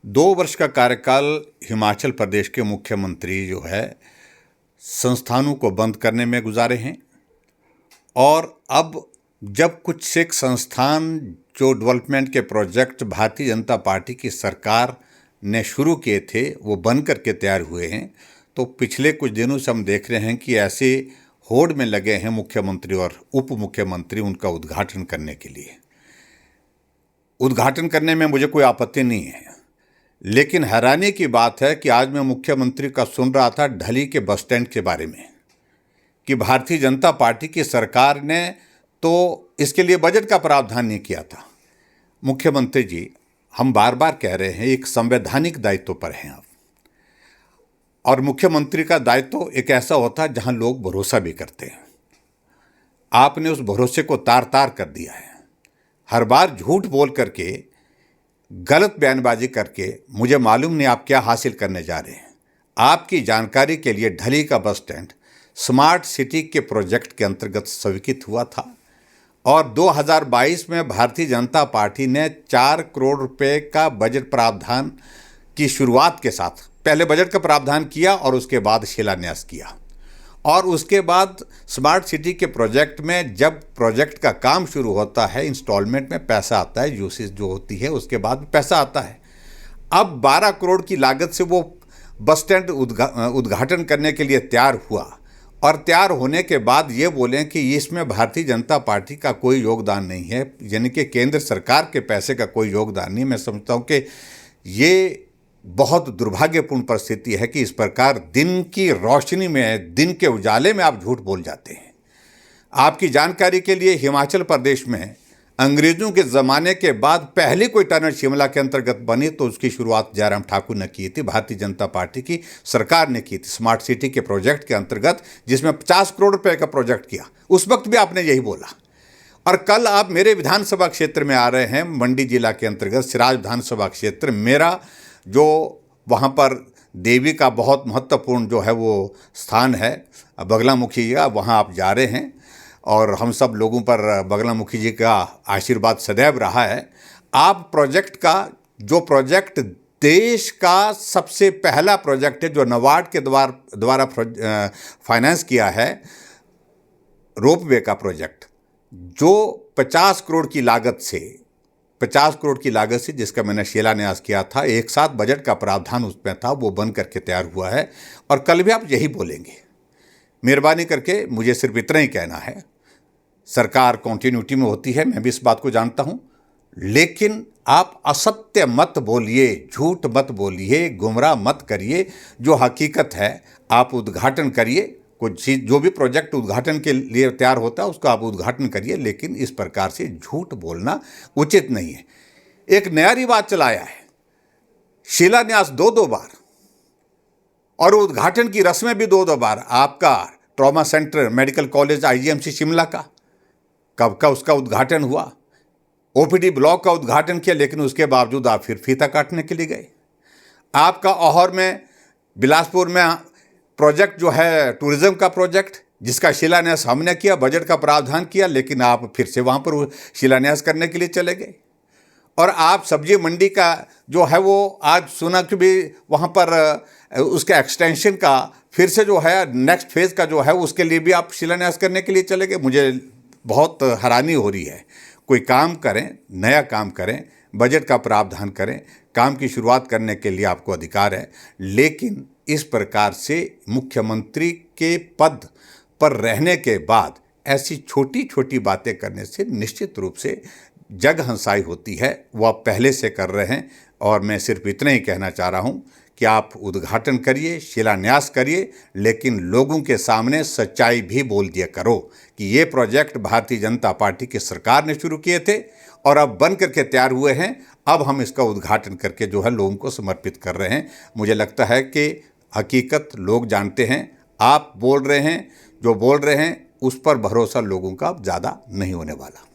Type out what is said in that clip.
2 वर्ष का कार्यकाल हिमाचल प्रदेश के मुख्यमंत्री जो है संस्थानों को बंद करने में गुजारे हैं। और अब जब कुछ सिख संस्थान जो डेवलपमेंट के प्रोजेक्ट भारतीय जनता पार्टी की सरकार ने शुरू किए थे वो बन करके तैयार हुए हैं, तो पिछले कुछ दिनों से हम देख रहे हैं कि ऐसे होड़ में लगे हैं मुख्यमंत्री और उप मुख्यमंत्री उनका उद्घाटन करने के लिए। उद्घाटन करने में मुझे कोई आपत्ति नहीं है, लेकिन हैरानी की बात है कि आज मैं मुख्यमंत्री का सुन रहा था ढली के बस स्टैंड के बारे में कि भारतीय जनता पार्टी की सरकार ने तो इसके लिए बजट का प्रावधान नहीं किया था। मुख्यमंत्री जी, हम बार बार कह रहे हैं एक संवैधानिक दायित्व पर हैं आप, और मुख्यमंत्री का दायित्व एक ऐसा होता है जहां लोग भरोसा भी करते हैं। आपने उस भरोसे को तार तार कर दिया है। हर बार झूठ बोल करके, गलत बयानबाजी करके, मुझे मालूम नहीं आप क्या हासिल करने जा रहे हैं। आपकी जानकारी के लिए ढली का बस स्टैंड स्मार्ट सिटी के प्रोजेक्ट के अंतर्गत स्वीकृत हुआ था और 2022 में भारतीय जनता पार्टी ने 4 करोड़ रुपए का बजट प्रावधान की शुरुआत के साथ पहले बजट का प्रावधान किया और उसके बाद शिलान्यास किया। और उसके बाद स्मार्ट सिटी के प्रोजेक्ट में जब प्रोजेक्ट का काम शुरू होता है, इंस्टॉलमेंट में पैसा आता है, यूसेज जो होती है उसके बाद पैसा आता है। अब 12 करोड़ की लागत से वो बस स्टैंड उद्घाटन करने के लिए तैयार हुआ और तैयार होने के बाद ये बोलें कि इसमें भारतीय जनता पार्टी का कोई योगदान नहीं है, यानी कि केंद्र सरकार के पैसे का कोई योगदान नहीं। मैं समझता हूँ कि ये बहुत दुर्भाग्यपूर्ण परिस्थिति है कि इस प्रकार दिन की रोशनी में, दिन के उजाले में आप झूठ बोल जाते हैं। आपकी जानकारी के लिए हिमाचल प्रदेश में अंग्रेजों के ज़माने के बाद पहली कोई टनल शिमला के अंतर्गत बनी तो उसकी शुरुआत जयराम ठाकुर ने की थी, भारतीय जनता पार्टी की सरकार ने की थी स्मार्ट सिटी के प्रोजेक्ट के अंतर्गत, जिसमें 50 करोड़ रुपए का प्रोजेक्ट किया। उस वक्त भी आपने यही बोला। और कल आप मेरे विधानसभा क्षेत्र में आ रहे हैं, मंडी जिला के अंतर्गत सिराज विधानसभा क्षेत्र, मेरा जो वहाँ पर देवी का बहुत महत्वपूर्ण जो है वो स्थान है बगलामुखी जी का, वहाँ आप जा रहे हैं और हम सब लोगों पर बगलामुखी जी का आशीर्वाद सदैव रहा है। आप प्रोजेक्ट का जो प्रोजेक्ट देश का सबसे पहला प्रोजेक्ट है जो नबार्ड के द्वारा फाइनेंस किया है, रोपवे का प्रोजेक्ट, जो 50 करोड़ की लागत से जिसका मैंने शिलान्यास किया था, एक साथ बजट का प्रावधान उसमें था, वो बन करके तैयार हुआ है। और कल भी आप यही बोलेंगे। मेहरबानी करके मुझे सिर्फ इतना ही कहना है, सरकार कॉन्टिन्यूटी में होती है, मैं भी इस बात को जानता हूँ, लेकिन आप असत्य मत बोलिए, झूठ मत बोलिए, गुमराह मत करिए। जो हकीकत है आप उद्घाटन करिए, कुछ चीज़ जो भी प्रोजेक्ट उद्घाटन के लिए तैयार होता है उसका आप उद्घाटन करिए, लेकिन इस प्रकार से झूठ बोलना उचित नहीं है। एक नया रिवाज चलाया है, शिलान्यास 2-2 बार और उद्घाटन की रस्में भी 2-2 बार। आपका trauma centre medical college IGMC Shimla का कब का उसका उद्घाटन हुआ, OPD ब्लॉक का उद्घाटन किया, लेकिन उसके बावजूद आप फिर फीता काटने के लिए गए। आपका औहर में, बिलासपुर में प्रोजेक्ट जो है टूरिज्म का प्रोजेक्ट, जिसका शिलान्यास हमने किया, बजट का प्रावधान किया, लेकिन आप फिर से वहाँ पर शिलान्यास करने के लिए चले गए। और आप सब्जी मंडी का जो है वो आज सुना कि भी वहाँ पर उसके एक्सटेंशन का फिर से जो है नेक्स्ट फेज़ का जो है उसके लिए भी आप शिलान्यास करने के लिए चले गए। मुझे बहुत हैरानी हो रही है। कोई काम करें, नया काम करें, बजट का प्रावधान करें, काम की शुरुआत करने के लिए आपको अधिकार है, लेकिन इस प्रकार से मुख्यमंत्री के पद पर रहने के बाद ऐसी छोटी छोटी बातें करने से निश्चित रूप से जग हंसाई होती है। वो आप पहले से कर रहे हैं और मैं सिर्फ इतना ही कहना चाह रहा हूँ कि आप उद्घाटन करिए, शिलान्यास करिए, लेकिन लोगों के सामने सच्चाई भी बोल दिया करो कि ये प्रोजेक्ट भारतीय जनता पार्टी की सरकार ने शुरू किए थे और अब बन करके तैयार हुए हैं। अब हम इसका उद्घाटन करके जो है लोगों को समर्पित कर रहे हैं। मुझे लगता है कि हकीकत लोग जानते हैं। आप बोल रहे हैं, जो बोल रहे हैं उस पर भरोसा लोगों का अब ज़्यादा नहीं होने वाला।